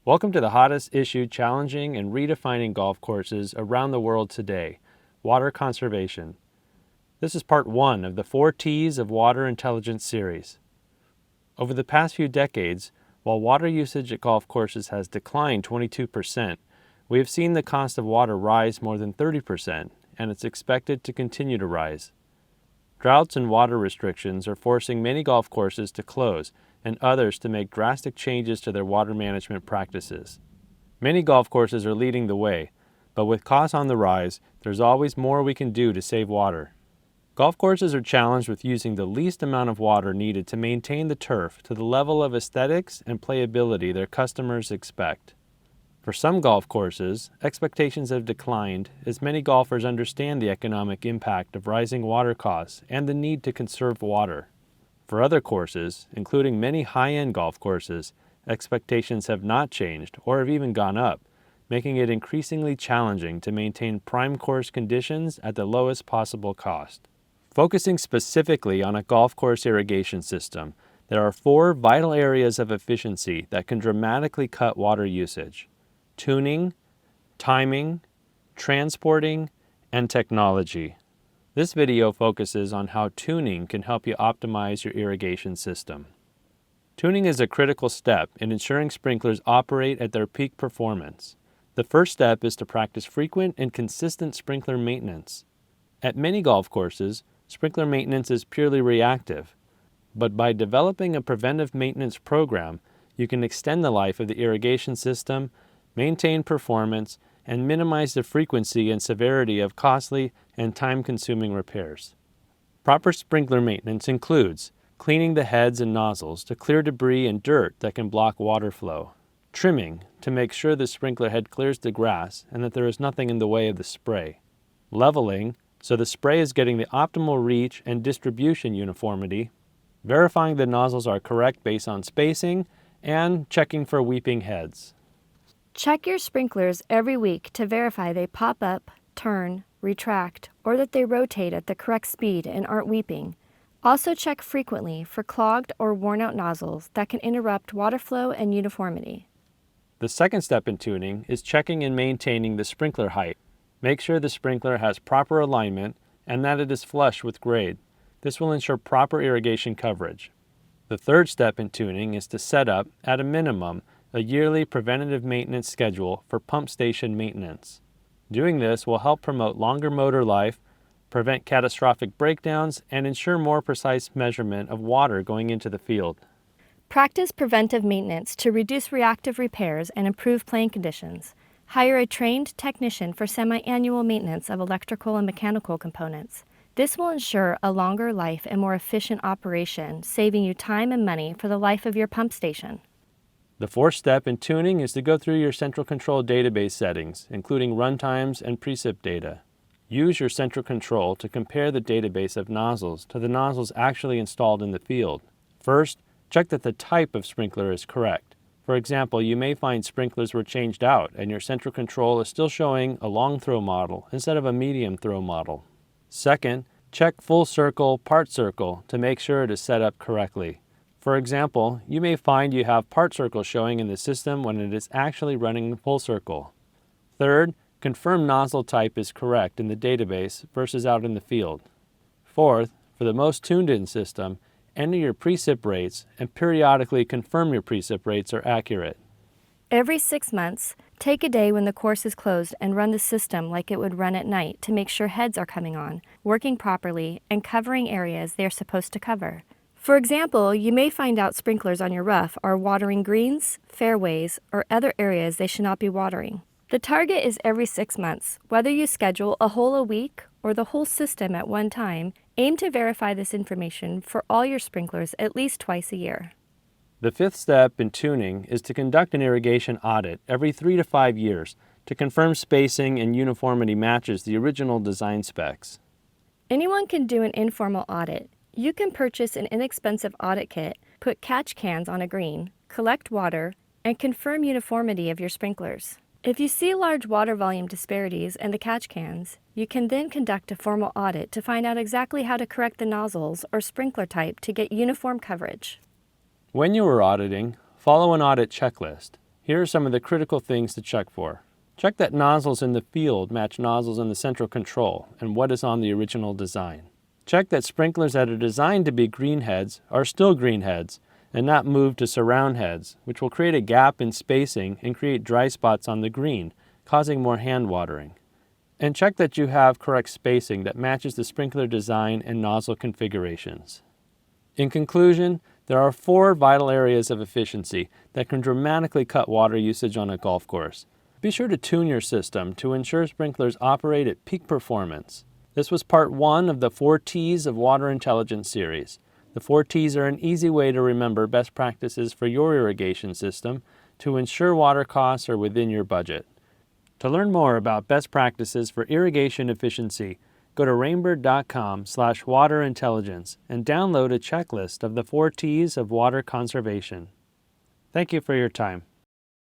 Welcome to the hottest issue challenging and redefining golf courses around the world today, water conservation. This is part 1 of the 4 T's of Water Intelligence series. Over the past few decades, while water usage at golf courses has declined 22%, we have seen the cost of water rise more than 30%, and it's expected to continue to rise. Droughts and water restrictions are forcing many golf courses to close and others to make drastic changes to their water management practices. Many golf courses are leading the way, but with costs on the rise, there's always more we can do to save water. Golf courses are challenged with using the least amount of water needed to maintain the turf to the level of aesthetics and playability their customers expect. For some golf courses, expectations have declined as many golfers understand the economic impact of rising water costs and the need to conserve water. For other courses, including many high-end golf courses, expectations have not changed or have even gone up, making it increasingly challenging to maintain prime course conditions at the lowest possible cost. Focusing specifically on a golf course irrigation system, there are 4 vital areas of efficiency that can dramatically cut water usage: tuning, timing, transporting, and technology. This video focuses on how tuning can help you optimize your irrigation system. Tuning is a critical step in ensuring sprinklers operate at their peak performance. The first step is to practice frequent and consistent sprinkler maintenance. At many golf courses, sprinkler maintenance is purely reactive, but by developing a preventive maintenance program, you can extend the life of the irrigation system, maintain performance, and minimize the frequency and severity of costly and time-consuming repairs. Proper sprinkler maintenance includes cleaning the heads and nozzles to clear debris and dirt that can block water flow, trimming to make sure the sprinkler head clears the grass and that there is nothing in the way of the spray, leveling so the spray is getting the optimal reach and distribution uniformity, verifying the nozzles are correct based on spacing, and checking for weeping heads. Check your sprinklers every week to verify they pop up, turn, retract, or that they rotate at the correct speed and aren't weeping. Also check frequently for clogged or worn-out nozzles that can interrupt water flow and uniformity. The second step in tuning is checking and maintaining the sprinkler height. Make sure the sprinkler has proper alignment and that it is flush with grade. This will ensure proper irrigation coverage. The third step in tuning is to set up, at a minimum, a yearly preventative maintenance schedule for pump station maintenance. Doing this will help promote longer motor life, prevent catastrophic breakdowns, and ensure more precise measurement of water going into the field. Practice preventive maintenance to reduce reactive repairs and improve playing conditions. Hire a trained technician for semi-annual maintenance of electrical and mechanical components. This will ensure a longer life and more efficient operation, saving you time and money for the life of your pump station. The fourth step in tuning is to go through your central control database settings, including runtimes and precip data. Use your central control to compare the database of nozzles to the nozzles actually installed in the field. First, check that the type of sprinkler is correct. For example, you may find sprinklers were changed out and your central control is still showing a long throw model instead of a medium throw model. Second, check full circle, part circle to make sure it is set up correctly. For example, you may find you have part circle showing in the system when it is actually running full circle. Third, confirm nozzle type is correct in the database versus out in the field. Fourth, for the most tuned-in system, enter your precip rates and periodically confirm your precip rates are accurate. Every 6 months, take a day when the course is closed and run the system like it would run at night to make sure heads are coming on, working properly, and covering areas they are supposed to cover. For example, you may find out sprinklers on your rough are watering greens, fairways, or other areas they should not be watering. The target is every 6 months. Whether you schedule a hole a week or the whole system at one time, aim to verify this information for all your sprinklers at least twice a year. The fifth step in tuning is to conduct an irrigation audit every 3 to 5 years to confirm spacing and uniformity matches the original design specs. Anyone can do an informal audit. You can purchase an inexpensive audit kit, put catch cans on a green, collect water, and confirm uniformity of your sprinklers. If you see large water volume disparities in the catch cans, you can then conduct a formal audit to find out exactly how to correct the nozzles or sprinkler type to get uniform coverage. When you are auditing, follow an audit checklist. Here are some of the critical things to check for. Check that nozzles in the field match nozzles in the central control and what is on the original design. Check that sprinklers that are designed to be green heads are still green heads and not moved to surround heads, which will create a gap in spacing and create dry spots on the green, causing more hand watering. And check that you have correct spacing that matches the sprinkler design and nozzle configurations. In conclusion, there are 4 vital areas of efficiency that can dramatically cut water usage on a golf course. Be sure to tune your system to ensure sprinklers operate at peak performance. This was part 1 of the 4 T's of Water Intelligence series. The 4 T's are an easy way to remember best practices for your irrigation system to ensure water costs are within your budget. To learn more about best practices for irrigation efficiency, go to rainbird.com/waterintelligence and download a checklist of the 4 T's of water conservation. Thank you for your time.